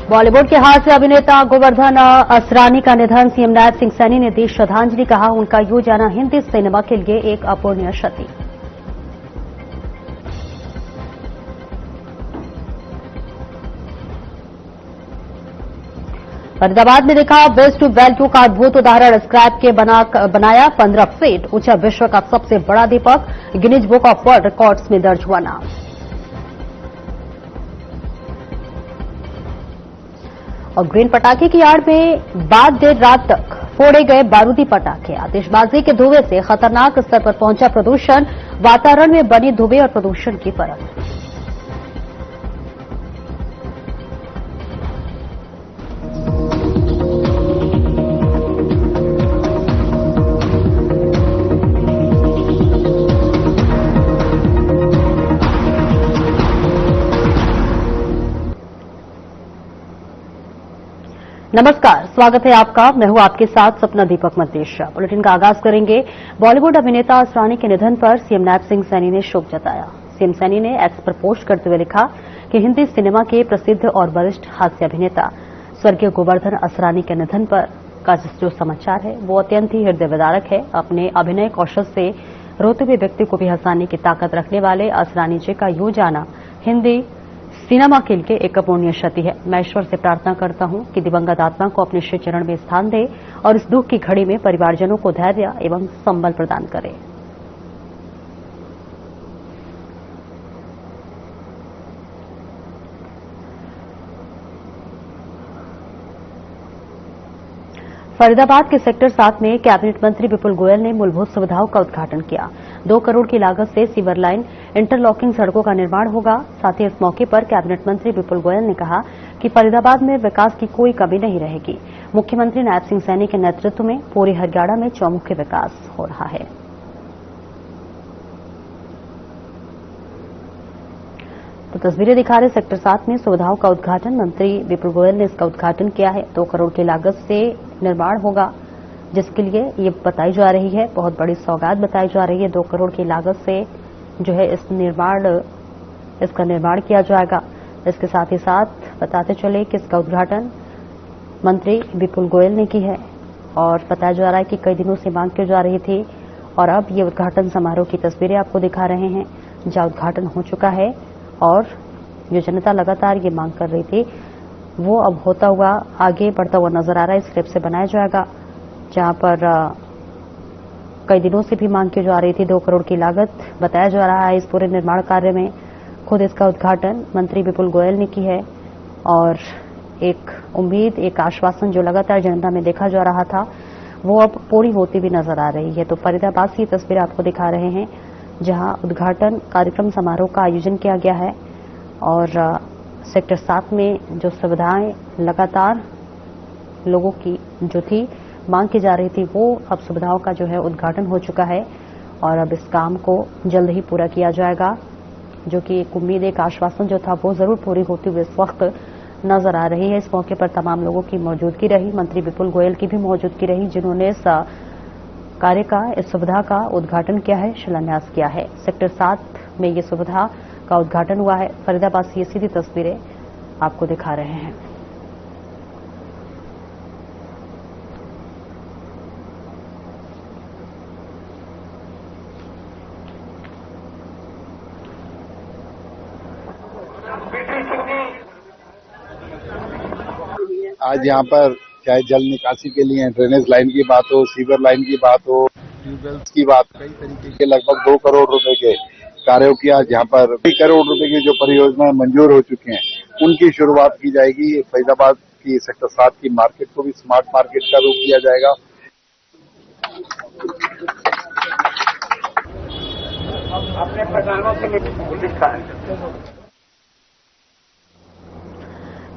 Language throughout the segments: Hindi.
बॉलीवुड के हास्य अभिनेता गोवर्धन असरानी का निधन, सीएम नायब सिंह सैनी ने दी श्रद्धांजलि। कहा, उनका यूं जाना हिंदी सिनेमा के लिए एक अपूर्णीय क्षति। फरीदाबाद में देखा वेस्ट टू वैल्यू का अद्भुत उदाहरण। स्क्रैप के बनाया 15 फीट ऊंचा विश्व का सबसे बड़ा दीपक, Guinness book of world records में दर्ज हुआ नाम। और ग्रीन पटाखे की आड़ में बाद देर रात तक फोड़े गए बारूदी पटाखे। आतिशबाजी के धुएं से खतरनाक स्तर पर पहुंचा प्रदूषण, वातावरण में बनी धुएं और प्रदूषण की परत। नमस्कार, स्वागत है आपका। मैं हूं आपके साथ सपना दीपक मद्देशा। बुलेटिन का आगाज करेंगे। बॉलीवुड अभिनेता असरानी के निधन पर सीएम नायब सिंह सैनी ने शोक जताया। सीएम सैनी ने एक्स पर पोस्ट करते हुए लिखा कि हिंदी सिनेमा के प्रसिद्ध और वरिष्ठ हास्य अभिनेता स्वर्गीय गोवर्धन असरानी के निधन पर का जो समाचार है वो अत्यंत ही हृदय विदारक है। अपने अभिनय कौशल से रोते हुए व्यक्ति को भी हंसाने की ताकत रखने वाले असरानी जी का यूं जाना हिंदी सिनेमा के लिए एक अपूर्णीय क्षति है। मैं ईश्वर से प्रार्थना करता हूं कि दिवंगत आत्मा को अपने श्री चरण में स्थान दे और इस दुख की घड़ी में परिवारजनों को धैर्य एवं संबल प्रदान करे। फरीदाबाद के सेक्टर 7 में कैबिनेट मंत्री विपुल गोयल ने मूलभूत सुविधाओं का उद्घाटन किया। 2 करोड़ की लागत से सीवर लाइन, इंटरलॉकिंग सड़कों का निर्माण होगा। साथ ही इस मौके पर कैबिनेट मंत्री विपुल गोयल ने कहा कि फरीदाबाद में विकास की कोई कमी नहीं रहेगी। मुख्यमंत्री नायब सिंह सैनी के नेतृत्व में पूरी हरियाणा में चौमुखी विकास हो रहा है। तो तस्वीरें दिखा रहे सेक्टर 7 में सुविधाओं का उद्घाटन। मंत्री विपुल गोयल ने इसका उद्घाटन किया है। 2 करोड़ की लागत से निर्माण होगा, जिसके लिए ये बताई जा रही है, बहुत बड़ी सौगात बताई जा रही है। 2 करोड़ की लागत से जो है इसका निर्माण किया जाएगा। इसके साथ ही साथ बताते चले कि इसका उद्घाटन मंत्री विपुल गोयल ने की है और बताया जा रहा है कि कई दिनों से मांग की जा रही थी और अब ये उद्घाटन समारोह की तस्वीरें आपको दिखा रहे हैं, जहां उद्घाटन हो चुका है और जो जनता लगातार ये मांग कर रही थी वो अब होता हुआ आगे बढ़ता हुआ नजर आ रहा है। इस स्लैब से बनाया जाएगा, जहां पर कई दिनों से भी मांग की जा रही थी। 2 करोड़ की लागत बताया जा रहा है इस पूरे निर्माण कार्य में। खुद इसका उद्घाटन मंत्री विपुल गोयल ने की है और एक उम्मीद, एक आश्वासन जो लगातार जनता में देखा जा रहा था वो अब पूरी होती भी नजर आ रही है। तो फरीदाबाद की तस्वीर आपको दिखा रहे हैं, जहां उद्घाटन कार्यक्रम समारोह का आयोजन किया गया है और सेक्टर 7 में जो सुविधाएं लगातार लोगों की जो थी मांग की जा रही थी वो अब सुविधाओं का जो है उद्घाटन हो चुका है और अब इस काम को जल्द ही पूरा किया जाएगा, जो कि एक उम्मीद, एक आश्वासन जो था वो जरूर पूरी होती हुई इस वक्त नजर आ रही है। इस मौके पर तमाम लोगों की मौजूदगी रही, मंत्री विपुल गोयल की भी मौजूदगी रही, जिन्होंने इस कार्य का, इस सुविधा का उद्घाटन किया है, शिलान्यास किया है। सेक्टर 7 में ये सुविधा का उद्घाटन हुआ है। फरीदाबाद से ये सीधी तस्वीरें आपको दिखा रहे हैं। आज यहाँ पर चाहे जल निकासी के लिए ड्रेनेज लाइन की बात हो, सीवर लाइन की बात हो, ट्यूबवेल्स की बात, कई तरीके के लगभग 2 करोड़ रुपए के कार्यों की आज यहाँ पर 2 करोड़ रुपए की जो परियोजनाएं मंजूर हो चुकी हैं उनकी शुरुआत की जाएगी। फरीदाबाद की सेक्टर 7 की मार्केट को भी स्मार्ट मार्केट का रूप दिया जाएगा। अपने प्रधानों से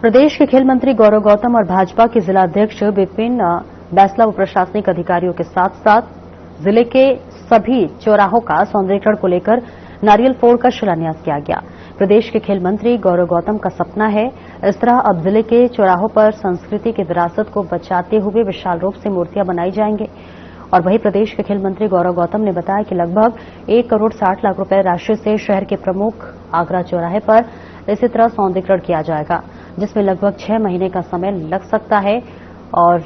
प्रदेश के खेल मंत्री गौरव गौतम और भाजपा के जिला अध्यक्ष विपिन बैसला व प्रशासनिक अधिकारियों के साथ साथ जिले के सभी चौराहों का सौंदर्यीकरण को लेकर नारियल फोड़ का शिलान्यास किया गया। प्रदेश के खेल मंत्री गौरव गौतम का सपना है इस तरह अब जिले के चौराहों पर संस्कृति की विरासत को बचाते हुए विशाल रूप से मूर्तियां बनाई जाएंगी। और वहीं प्रदेश के खेल मंत्री गौरव गौतम ने बताया कि लगभग 1 करोड़ 60 लाख रुपए राशि से शहर के प्रमुख आगरा चौराहे पर इसी तरह सौंदर्यीकरण किया जाएगा। जिसमें लगभग 6 महीने का समय लग सकता है और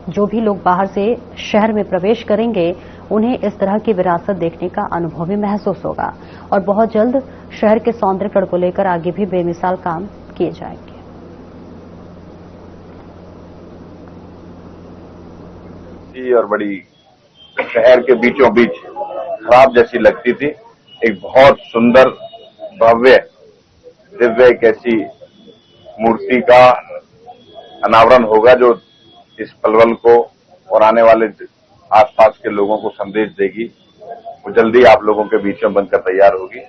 जो भी लोग बाहर से शहर में प्रवेश करेंगे उन्हें इस तरह की विरासत देखने का अनुभव भी महसूस होगा और बहुत जल्द शहर के सौंदर्यकरण को लेकर आगे भी बेमिसाल काम किए जाएंगे। और बड़ी शहर के बीचों बीच खराब जैसी लगती थी, एक बहुत सुंदर भव्य दिव्य एक ऐसी मूर्ति का अनावरण होगा जो इस पलवल को और आने वाले आसपास के लोगों को संदेश देगी। वो जल्दी आप लोगों के बीच में बनकर तैयार होगी।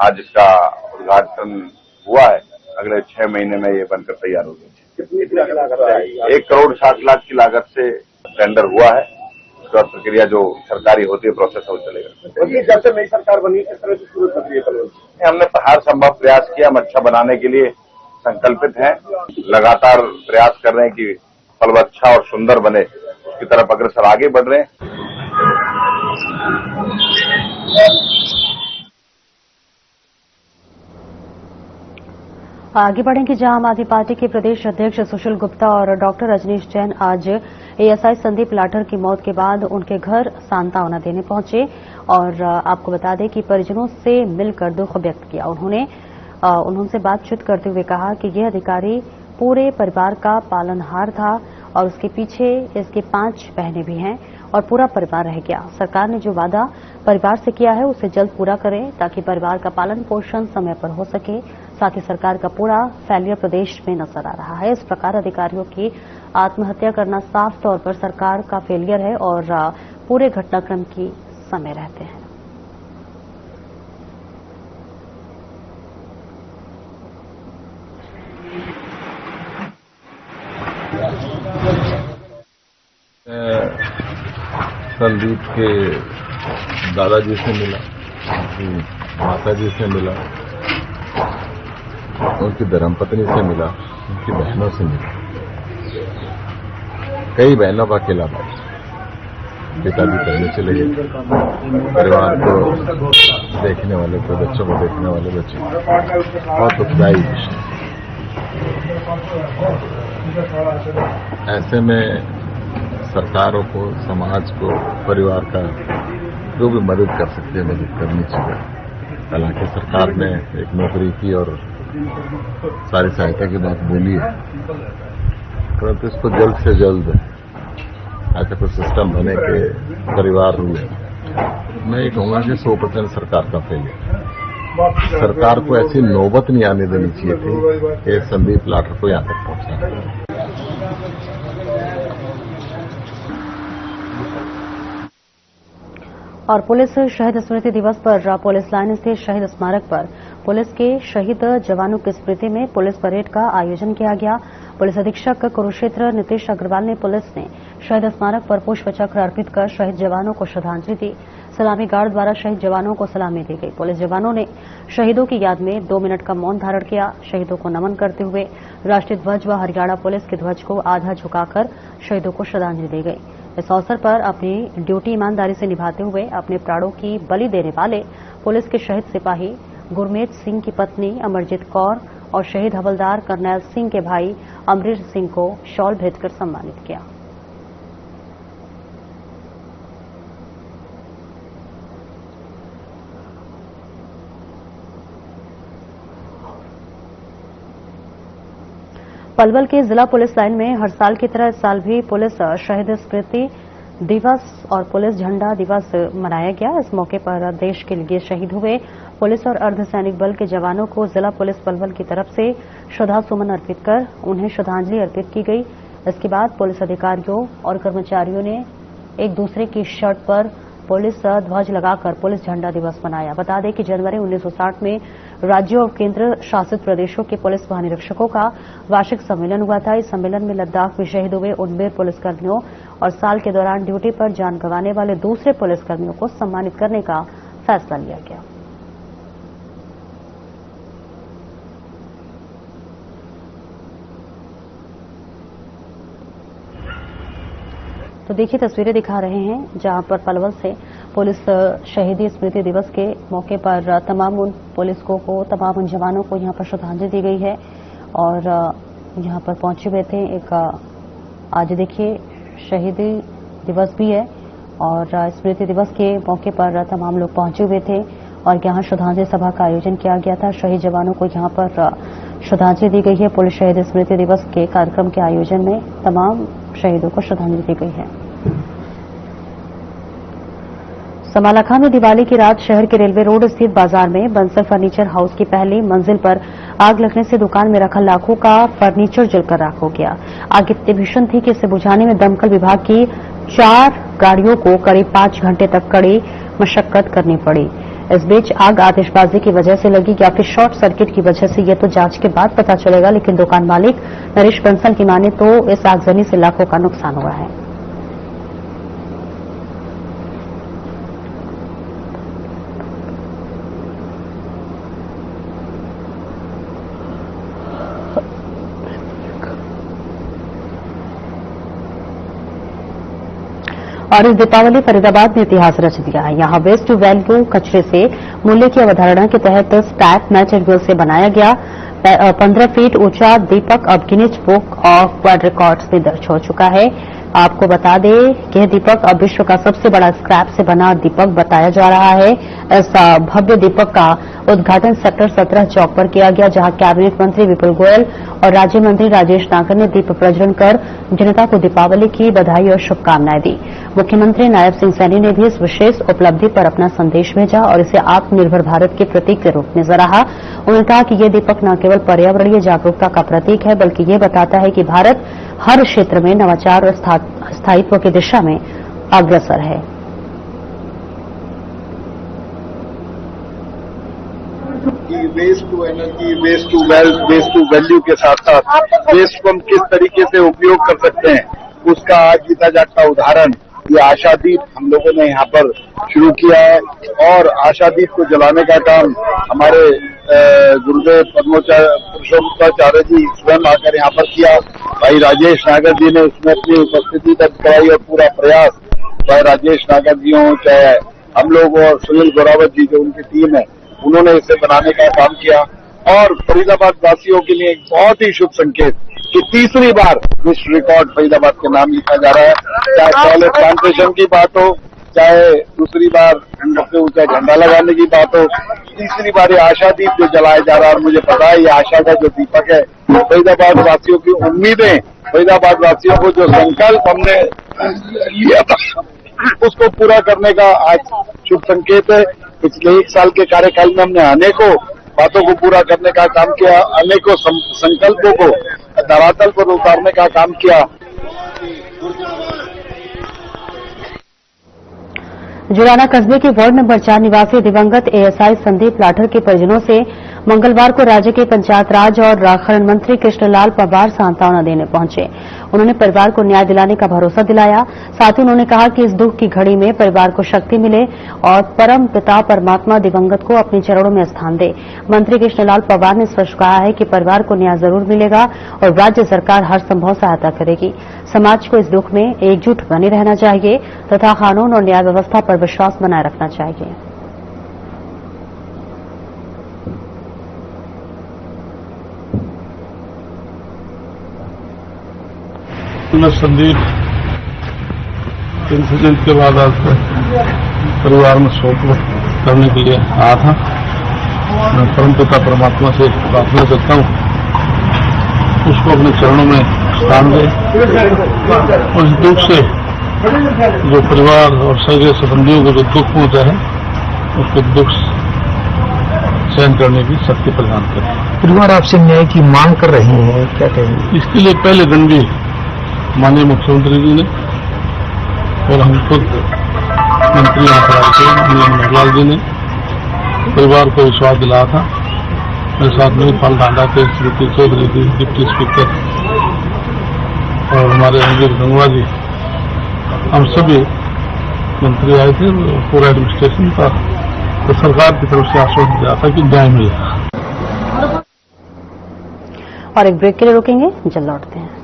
आज इसका उद्घाटन हुआ है, अगले 6 महीने में ये बनकर तैयार होगी। 1,60,00,000 की लागत से टेंडर हुआ है। उसका प्रक्रिया जो सरकारी होती है प्रोसेस हो चलेगा। जब से नई सरकार बनी किस तरह से शुरू कर रही है? हमने हर संभव प्रयास किया, हम अच्छा बनाने के लिए संकल्पित हैं। लगातार प्रयास कर रहे हैं कि पलवल अच्छा और सुंदर बने, उसकी तरफ अग्रसर आगे बढ़ रहे हैं। आगे बढ़ेंगे जहां आम आदमी पार्टी के प्रदेश अध्यक्ष सुशील गुप्ता और डॉक्टर रजनीश जैन आज एएसआई संदीप लाठर की मौत के बाद उनके घर सांत्वना देने पहुंचे और आपको बता दें कि परिजनों से मिलकर दुख व्यक्त किया। उन्होंने बातचीत करते हुए कहा कि यह अधिकारी पूरे परिवार का पालनहार था और उसके पीछे इसके 5 बहनें भी हैं और पूरा परिवार रह गया। सरकार ने जो वादा परिवार से किया है उसे जल्द पूरा करें ताकि परिवार का पालन पोषण समय पर हो सके। साथ ही सरकार का पूरा फेलियर प्रदेश में नजर आ रहा है। इस प्रकार अधिकारियों की आत्महत्या करना साफ तौर पर सरकार का फेलियर है और पूरे घटनाक्रम की समय रहते हैं। संदीप के दादाजी से मिला, उनकी माताजी से मिला, उनकी धर्मपत्नी से मिला, उनकी बहनों से मिला। कई बहनों का अकेला भाई, पिताजी पहले चले गए। परिवार को देखने वाले को, बच्चों को देखने वाले बच्चे, बहुत दुखदायी विषय। ऐसे में सरकारों को, समाज को, परिवार का जो भी मदद कर सकती है मदद करनी चाहिए। हालांकि सरकार ने एक नौकरी की और सारी सहायता की बात बोली है, परंतु इसको जल्द से जल्द ऐसा कोई सिस्टम बने के परिवार हुए। मैं ये कहूंगा कि 100% सरकार का फेलियर। सरकार को ऐसी नौबत नहीं आने देनी चाहिए थी कि संदीप लाठर को यहां तक पहुंचा। और पुलिस शहीद स्मृति दिवस पर पुलिस लाइन स्थित शहीद स्मारक पर पुलिस के शहीद जवानों की स्मृति में पुलिस परेड का आयोजन किया गया। पुलिस अधीक्षक कुरुक्षेत्र नीतीश अग्रवाल ने पुलिस ने शहीद स्मारक पर पुष्प चक्र अर्पित कर शहीद जवानों को श्रद्धांजलि दी। सलामी गार्ड द्वारा शहीद जवानों को सलामी दी गई। पुलिस जवानों ने शहीदों की याद में 2 मिनट का मौन धारण किया। शहीदों को नमन करते हुए राष्ट्रीय ध्वज व हरियाणा पुलिस के ध्वज को आधा झुकाकर शहीदों को श्रद्धांजलि दी गई। इस अवसर पर अपनी ड्यूटी ईमानदारी से निभाते हुए अपने प्राणों की बलि देने वाले पुलिस के शहीद सिपाही गुरमीत सिंह की पत्नी अमरजीत कौर और शहीद हवलदार करनैल सिंह के भाई अमरीश सिंह को शॉल भेंटकर सम्मानित किया। पलवल के जिला पुलिस लाइन में हर साल की तरह इस साल भी पुलिस शहीद स्मृति दिवस और पुलिस झंडा दिवस मनाया गया। इस मौके पर देश के लिए शहीद हुए पुलिस और अर्धसैनिक बल के जवानों को जिला पुलिस पलवल की तरफ से श्रद्धासुमन अर्पित कर उन्हें श्रद्धांजलि अर्पित की गई। इसके बाद पुलिस अधिकारियों और कर्मचारियों ने एक दूसरे की शर्ट पर पुलिस ध्वज लगाकर पुलिस झंडा दिवस मनाया। बता दें कि जनवरी 1960 में राज्यों और केंद्र शासित प्रदेशों के पुलिस महानिरीक्षकों का वार्षिक सम्मेलन हुआ था। इस सम्मेलन में लद्दाख में शहीद हुए उन वीर पुलिसकर्मियों और साल के दौरान ड्यूटी पर जान गंवाने वाले दूसरे पुलिसकर्मियों को सम्मानित करने का फैसला लिया गया। तो देखिए तस्वीरें दिखा रहे हैं जहां पर पलवल से पुलिस शहीदी स्मृति दिवस के मौके पर तमाम उन पुलिसकों को, तमाम उन जवानों को यहां पर श्रद्धांजलि दी गई है और यहाँ पर पहुंचे हुए थे। एक आज देखिए शहीदी दिवस भी है और स्मृति दिवस के मौके पर तमाम लोग पहुंचे हुए थे और यहाँ श्रद्धांजलि सभा का आयोजन किया गया था। शहीद जवानों को यहाँ पर श्रद्धांजलि दी गई है। पुलिस शहीद स्मृति दिवस के कार्यक्रम के आयोजन में तमाम शहीदों को श्रद्धांजलि दी गई है। समालाखा में दिवाली की रात शहर के रेलवे रोड स्थित बाजार में बंसल फर्नीचर हाउस की पहली मंजिल पर आग लगने से दुकान में रखा लाखों का फर्नीचर जलकर राख हो गया। आग इतनी भीषण थी कि इसे बुझाने में दमकल विभाग की 4 गाड़ियों को करीब 5 घंटे तक कड़ी मशक्कत करनी पड़ी। इस बीच आग आतिशबाजी की वजह से लगी या फिर शॉर्ट सर्किट की वजह से, यह तो जांच के बाद पता चलेगा, लेकिन दुकान मालिक नरेश बंसल की माने तो इस आगजनी से लाखों का नुकसान हुआ है। और इस दीपावली फरीदाबाद ने इतिहास रच दिया है। यहाँ वेस्ट टू वैल्यू कचरे से मूल्य की अवधारणा के तहत स्टैक मटेरियल से बनाया गया 15 फीट ऊंचा दीपक अब Guinness book of world records में दर्ज हो चुका है। आपको बता दें कि यह दीपक अब विश्व का सबसे बड़ा स्क्रैप से बना दीपक बताया जा रहा है। इस भव्य दीपक का उद्घाटन सेक्टर 17 चौक पर किया गया, जहां कैबिनेट मंत्री विपुल गोयल और राज्य मंत्री राजेश नागर ने दीप प्रज्वलन कर जनता को दीपावली की बधाई और शुभकामनाएं दी। मुख्यमंत्री नायब सिंह सैनी ने भी इस विशेष उपलब्धि पर अपना संदेश भेजा और इसे आत्मनिर्भर भारत के प्रतीक के रूप में सराहा। उन्होंने कहा कि यह दीपक न केवल पर्यावरणीय जागरूकता का प्रतीक है, बल्कि ये बताता है कि भारत हर क्षेत्र में नवाचार और स्थायित्व की दिशा में अग्रसर है। Waste to energy, waste to wealth, waste to value के साथ साथ वेस्ट को हम किस तरीके से उपयोग कर सकते हैं, उसका आज जीता जागता उदाहरण ये आशादीप हम लोगों ने यहाँ पर शुरू किया है। और आशादीप को जलाने का काम हमारे गुरुदेव पुरुषोत्तमाचार्य जी स्वयं आकर यहाँ पर किया। भाई राजेश नागर जी ने इसमें अपनी उपस्थिति दर्ज कराई और पूरा प्रयास, चाहे राजेश नागर जी हों, चाहे हम लोग और सुनील गोरावत जी जो उनकी टीम है, उन्होंने इसे बनाने का काम किया। और फरीदाबाद वासियों के लिए एक बहुत ही शुभ संकेत कि तीसरी बार विश्व रिकॉर्ड फरीदाबाद के नाम लिखा जा रहा है। चाहे पहले प्लांटेशन की बात हो, चाहे दूसरी बार सबसे ऊंचा झंडा लगाने की बात हो, तीसरी बार ये आशादीप जो जलाया जा रहा है। और मुझे पता है ये आशा का जो दीपक है, फरीदाबाद वासियों की उम्मीदें, फरीदाबाद वासियों को जो संकल्प हमने लिया था उसको पूरा करने का आज शुभ संकेत है। पिछले 1 साल के कार्यकाल में हमने अनेकों बातों को पूरा करने का काम किया, अनेकों संकल्पों को धरातल पर उतारने का काम किया। जुराना कस्बे के वार्ड नंबर 4 निवासी दिवंगत एएसआई संदीप लाठर के परिजनों से मंगलवार को राज्य के पंचायत राज और खनन मंत्री कृष्णलाल पंवार सांत्वना देने पहुंचे। उन्होंने परिवार को न्याय दिलाने का भरोसा दिलाया। साथ ही उन्होंने कहा कि इस दुख की घड़ी में परिवार को शक्ति मिले और परम पिता परमात्मा दिवंगत को अपने चरणों में स्थान दे। मंत्री कृष्णलाल पंवार ने स्पष्ट कहा है कि परिवार को न्याय जरूर मिलेगा और राज्य सरकार हर संभव सहायता करेगी। समाज को इस दुख में एकजुट बने रहना चाहिए तथा कानून और न्याय व्यवस्था पर विश्वास बनाए रखना चाहिए। संदीप इंसिडेंट के बाद आज परिवार में शोक करने के लिए आया था। मैं परमपिता परमात्मा से प्रार्थना करता हूँ उसको अपने चरणों में स्थान दे। उस दुख से जो परिवार और सगे संबंधियों को जो दुख पहुंचा है उसको दुख सहन करने की शक्ति प्रदान करे। परिवार आपसे न्याय की मांग कर रही है, क्या कहेंगे? इसके लिए पहले दिन भी माननीय मुख्यमंत्री जी ने और हम खुद मंत्री मनोहर जी ने परिवार को विश्वास दिलाया था। मेरे साथ में फल डांडा के श्रीमती चौधरी जी, डिप्टी स्पीकर और हमारे अंजित गंगवा जी, हम सभी मंत्री आए थे। पूरा एडमिनिस्ट्रेशन का तो सरकार की तरफ से आश्वासन दिया था कि न्याय मिलेगा। और एक ब्रेक के लिए रुकेंगे, जल्द लौटते हैं।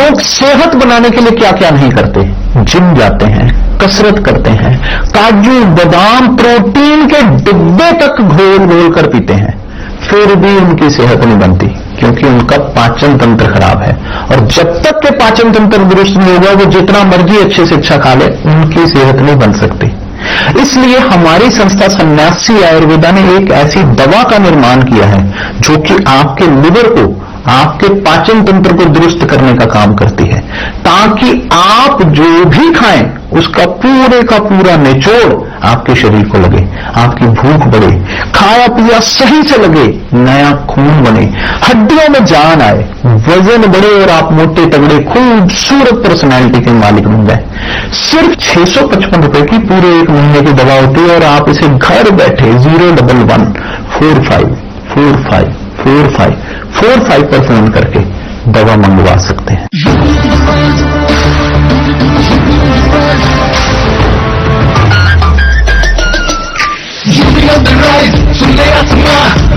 लोग सेहत बनाने के लिए क्या क्या नहीं करते, जिम जाते हैं, कसरत करते हैं, काजू बादाम प्रोटीन के डिब्बे तक घोल घोल कर पीते हैं, फिर भी उनकी सेहत नहीं बनती, क्योंकि उनका पाचन तंत्र खराब है। और जब तक के पाचन तंत्र दुरुस्त नहीं होगा, वो जितना मर्जी अच्छे से अच्छा खा ले, उनकी सेहत नहीं बन सकती। इसलिए हमारी संस्था सन्यासी आयुर्वेदा ने एक ऐसी दवा का निर्माण किया है जो कि आपके लिवर को, आपके पाचन तंत्र को दुरुस्त करने का काम करती है, ताकि आप जो भी खाएं उसका पूरे का पूरा निचोड़ आपके शरीर को लगे, आपकी भूख बढ़े, खाया पिया सही से लगे, नया खून बने, हड्डियों में जान आए, वजन बढ़े और आप मोटे तगड़े खूबसूरत पर्सनैलिटी के मालिक बन जाए। सिर्फ 655 रुपए की पूरे 1 महीने की दवा होती है और आप इसे घर बैठे 01145454545 पर फोन करके दवा मंगवा सकते हैं।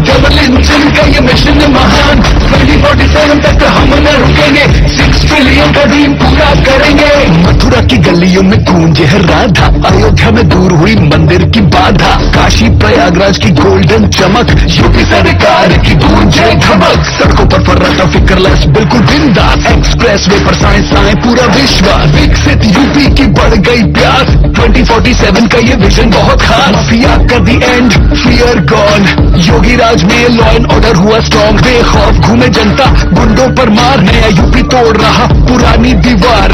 डबल इंजन का ये मिशन महान, 2047 तक हम न रुकेंगे, 6 ट्रिलियन का ड्रीम पूरा करेंगे। मथुरा की गलियों में गूंजे है राधा, अयोध्या में दूर हुई मंदिर की बाधा, काशी प्रयागराज की गोल्डन चमक, यूपी सरकार की गूंजे धमक, सड़कों पर फर्राटा फिक्रलेस बिल्कुल बिंदास, एक्सप्रेस वे पर साइंस आए पूरा विश्वास, विकसित यूपी की बढ़ गई प्यास, 2047 का ये विजन बहुत खास, माफिया का दी एंड, फियर गॉन, योगी राज में लॉ एंड ऑर्डर हुआ स्ट्रॉन्ग, बेखौफ घूमे जनता गुंडों पर मार, नया यूपी तोड़ रहा पुरानी दीवार।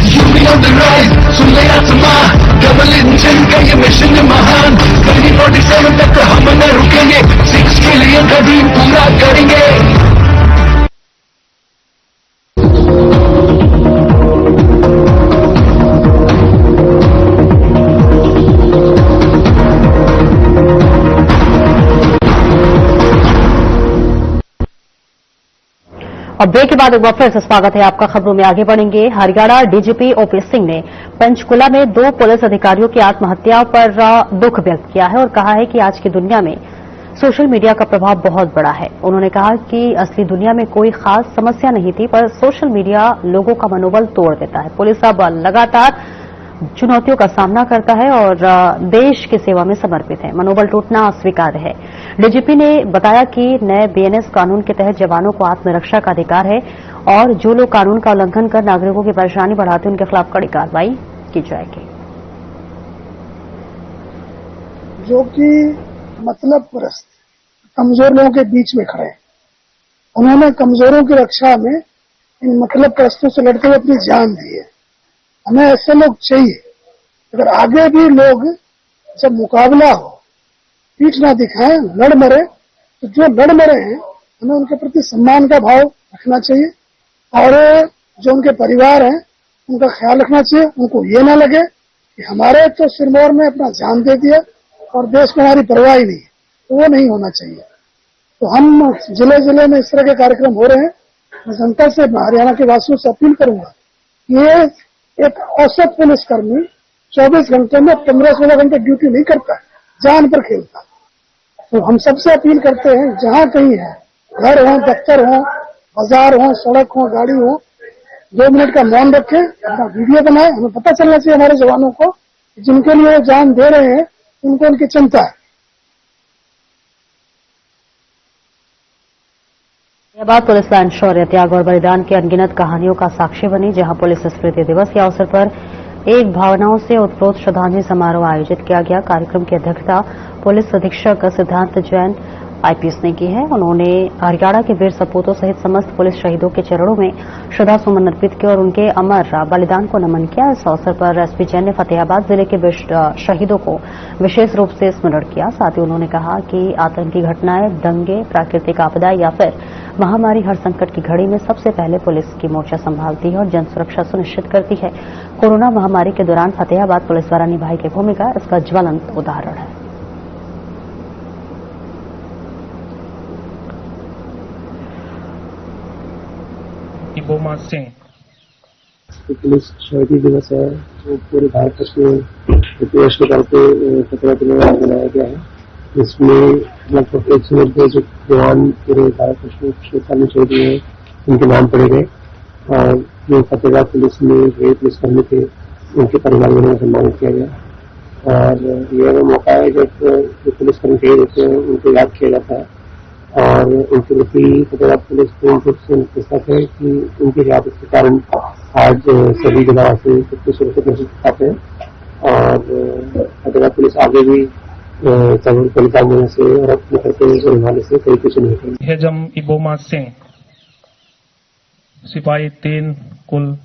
यूपी ऑन द राइज, सुन ले आसमां, डबल इंजन का ये मिशन महान, 2047 तक हम न रुकेंगे, 6 ट्रिलियन का ड्रीम पूरा करेंगे। और ब्रेक के बाद एक बार फिर से स्वागत है आपका। खबरों में आगे बढ़ेंगे। हरियाणा डीजीपी ओपी सिंह ने पंचकुला में 2 पुलिस अधिकारियों की आत्महत्या पर दुख व्यक्त किया है और कहा है कि आज की दुनिया में सोशल मीडिया का प्रभाव बहुत बड़ा है। उन्होंने कहा कि असली दुनिया में कोई खास समस्या नहीं थी, पर सोशल मीडिया लोगों का मनोबल तोड़ देता है। पुलिस अब लगातार चुनौतियों का सामना करता है और देश की सेवा में समर्पित है। मनोबल टूटना अस्वीकार्य है। डीजीपी ने बताया कि नए बीएनएस कानून के तहत जवानों को आत्मरक्षा का अधिकार है और जो लोग कानून का उल्लंघन कर नागरिकों की परेशानी बढ़ाते हैं उनके खिलाफ कड़ी कार्रवाई की जाएगी। जो कि मतलब परस्त कमजोर लोगों के बीच में खड़े हैं, उन्होंने कमजोरों की रक्षा में इन मतलब परस्तों से लड़ते हुए अपनी जान दी है। हमें ऐसे लोग चाहिए। अगर आगे भी लोग जब मुकाबला हो पीठ ना दिखाएं, लड़ मरे, तो जो लड़ मरे हैं हमें उनके प्रति सम्मान का भाव रखना चाहिए और जो उनके परिवार हैं उनका ख्याल रखना चाहिए। उनको ये ना लगे कि हमारे तो सिरमौर में अपना जान दे दिया और देश को हमारी परवाह ही नहीं, तो वो नहीं होना चाहिए। तो हम जिले जिले में इस तरह के कार्यक्रम हो रहे हैं। मैं जनता से, हरियाणा के वासियों से अपील करूंगा, ये एक औसत पुलिसकर्मी 24 घंटे में 15-16 घंटे ड्यूटी नहीं करता, जान पर खेलता। तो हम सबसे अपील करते हैं, जहां कहीं है, घर हो, दफ्तर हो, बाजार हो, सड़क हो, गाड़ी हो, 2 मिनट का मौन रखें, अपना वीडियो बनाए। हमें पता चलना चाहिए हमारे जवानों को जिनके लिए वो जान दे रहे हैं, उनको उनकी चिंता है। यह बात पुलिस लाइन शौर्य, त्याग और बलिदान की अनगिनत कहानियों का साक्षी बनी, जहां पुलिस स्मृति दिवस के अवसर पर एक भावनाओं से उत्प्रोत श्रद्धांजलि समारोह आयोजित किया गया। कार्यक्रम की अध्यक्षता पुलिस अधीक्षक सिद्धांत जैन आईपीएस ने की है। उन्होंने हरियाणा के वीर सपूतों सहित समस्त पुलिस शहीदों के चरणों में श्रद्धा सुमन अर्पित किए और उनके अमर बलिदान को नमन किया। इस अवसर पर एसपी जैन ने फतेहाबाद जिले के शहीदों को विशेष रूप से स्मरण किया। साथ ही उन्होंने कहा कि आतंकी घटनाएं, दंगे, प्राकृतिक आपदा या फिर महामारी, हर संकट की घड़ी में सबसे पहले पुलिस की मोर्चा संभालती है और जन सुरक्षा सुनिश्चित करती है। कोरोना महामारी के दौरान फतेहाबाद पुलिस द्वारा निभाई गई भूमिका इसका ज्वलंत उदाहरण है। पुलिस शहीदी दिवस है, वो पूरे भारत में प्रतिवर्ष के तौर पर 17 दिनों में मनाया गया है। इसमें लगभग 190 जो जवान पूरे भारत में शहीद हुए हैं उनके नाम पढ़े गए और जो फतेहाबाद पुलिस में गए पुलिसकर्मी थे उनके परिवार वालों को सम्मानित किया गया। और यह वो मौका है जब जो पुलिसकर्मी शहीद होते हैं उनको याद किया जाता है और उनके प्रति फतेहाबाद पुलिस पूर्ण रूप से विश्वास है कि उनकी याद के कारण आज सभी जिलावासी सबको सुरक्षित महसूस पाते हैं और फतेहाबाद पुलिस आगे भी बलिदान देने से और अपने कर्तव्य को निभाने से कहीं कुछ नहीं करेगी। हेजम इबोमा सिंह सिपाही 3 कुल।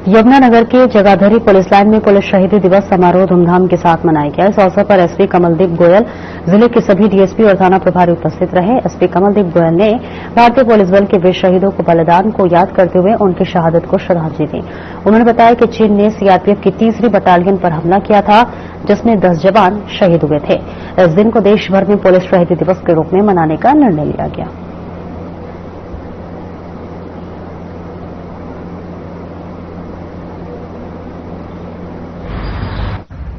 यमुनानगर के जगाधरी पुलिस लाइन में पुलिस शहीदी दिवस समारोह धूमधाम के साथ मनाया गया। इस अवसर पर एसपी कमलदीप गोयल, जिले के सभी डीएसपी और थाना प्रभारी उपस्थित रहे। एसपी कमलदीप गोयल ने भारतीय पुलिस बल के वीर शहीदों को बलिदान को याद करते हुए उनकी शहादत को श्रद्धांजलि दी। उन्होंने बताया कि चीन ने सीआरपीएफ की 3री बटालियन पर हमला किया था, जिसमें 10 जवान शहीद हुए थे। इस दिन को देश भर में पुलिस शहीदी दिवस के रूप में मनाने का निर्णय लिया गया।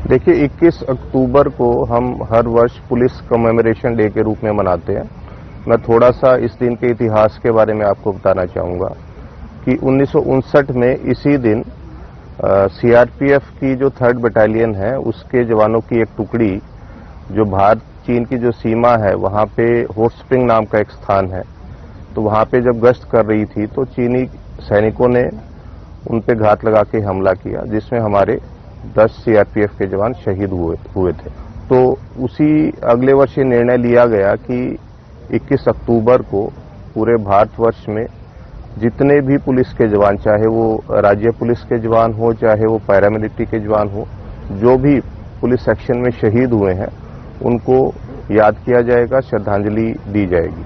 देखिए, 21 अक्टूबर को हम हर वर्ष पुलिस कमेमोरेशन डे के रूप में मनाते हैं। मैं थोड़ा सा इस दिन के इतिहास के बारे में आपको बताना चाहूंगा कि 1959 में इसी दिन सीआरपीएफ की जो 3rd बटालियन है उसके जवानों की एक टुकड़ी जो भारत चीन की जो सीमा है वहां पे हॉट स्प्रिंग नाम का एक स्थान है, तो वहां पे जब गश्त कर रही थी तो चीनी सैनिकों ने उन पे घात लगा के हमला किया, जिसमें हमारे 10 सीआरपीएफ के जवान शहीद हुए थे। तो उसी अगले वर्ष ये निर्णय लिया गया कि 21 अक्टूबर को पूरे भारतवर्ष में जितने भी पुलिस के जवान, चाहे वो राज्य पुलिस के जवान हो, चाहे वो पैरामिलिट्री के जवान हो, जो भी पुलिस सेक्शन में शहीद हुए हैं उनको याद किया जाएगा, श्रद्धांजलि दी जाएगी।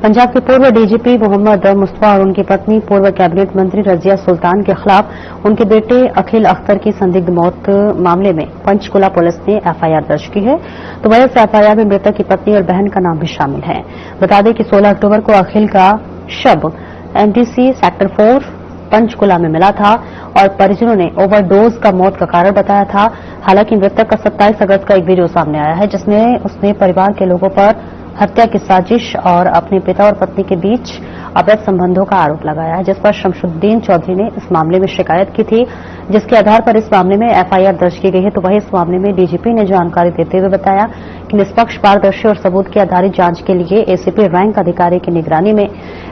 पंजाब के पूर्व डीजीपी मोहम्मद मुस्तफा और उनकी पत्नी पूर्व कैबिनेट मंत्री रजिया सुल्तान के खिलाफ उनके बेटे अखिल अख्तर की संदिग्ध मौत मामले में पंचकुला पुलिस ने एफआईआर दर्ज की है। तो वह इस एफआईआर में मृतक की पत्नी और बहन का नाम भी शामिल है। बता दें कि 16 अक्टूबर को अखिल का शव एमटीसी सेक्टर 4 पंचकुला में मिला था और परिजनों ने ओवरडोज का मौत का कारण बताया था। हालांकि मृतक का 27 अगस्त का एक वीडियो सामने आया है जिसमें उसने परिवार के लोगों पर हत्या की साजिश और अपने पिता और पत्नी के बीच अवैध संबंधों का आरोप लगाया है, जिस पर शमशुद्दीन चौधरी ने इस मामले में शिकायत की थी, जिसके आधार पर इस मामले में एफआईआर दर्ज की गई है। तो वही इस मामले में डीजीपी ने जानकारी देते हुए बताया कि निष्पक्ष, पारदर्शी और सबूत के आधारित जांच के लिए एसीपी रैंक अधिकारी की निगरानी में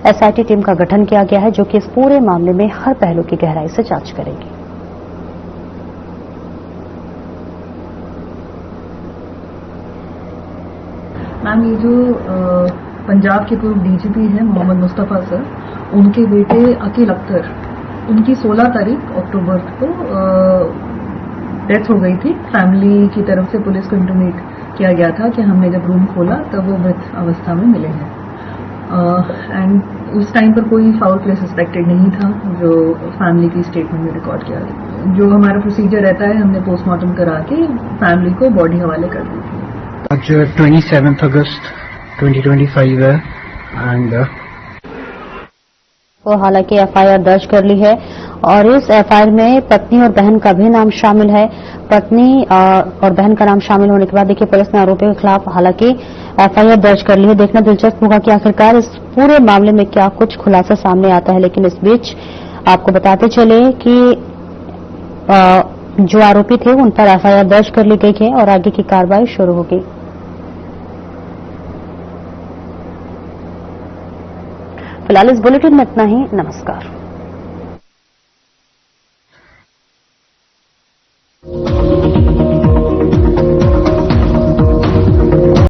एसआईटी टीम का गठन किया गया है, जो कि इस पूरे मामले में हर पहलू की गहराई से जांच करेगी। मैम, ये जो पंजाब के पूर्व डीजीपी हैं मोहम्मद मुस्तफा सर, उनके बेटे अकील अख्तर, उनकी 16 तारीख अक्टूबर को डेथ हो गई थी। फैमिली की तरफ से पुलिस को इंटीमेट किया गया था कि हमने जब रूम खोला तब वो मृत अवस्था में मिले हैं। एंड उस टाइम पर कोई फाउल प्ले सस्पेक्टेड नहीं था, जो फैमिली की स्टेटमेंट में रिकॉर्ड किया गया। जो हमारा प्रोसीजर रहता है, हमने पोस्टमार्टम करा के फैमिली को बॉडी हवाले कर दी थी। आज 27 अगस्त 2025 है एंड तो हालांकि एफआईआर दर्ज कर ली है और इस एफआईआर में पत्नी और बहन का भी नाम शामिल है। पत्नी और बहन का नाम शामिल होने के बाद देखिए पुलिस ने आरोपियों के खिलाफ हालांकि एफआईआर दर्ज कर ली है। देखना दिलचस्प होगा कि आखिरकार इस पूरे मामले में क्या कुछ खुलासा सामने आता है। लेकिन इस बीच आपको बताते चले कि जो आरोपी थे उन पर एफआईआर दर्ज कर ली गई है और आगे की कार्रवाई शुरू होगी। फिलहाल इस बुलेटिन में इतना ही। नमस्कार।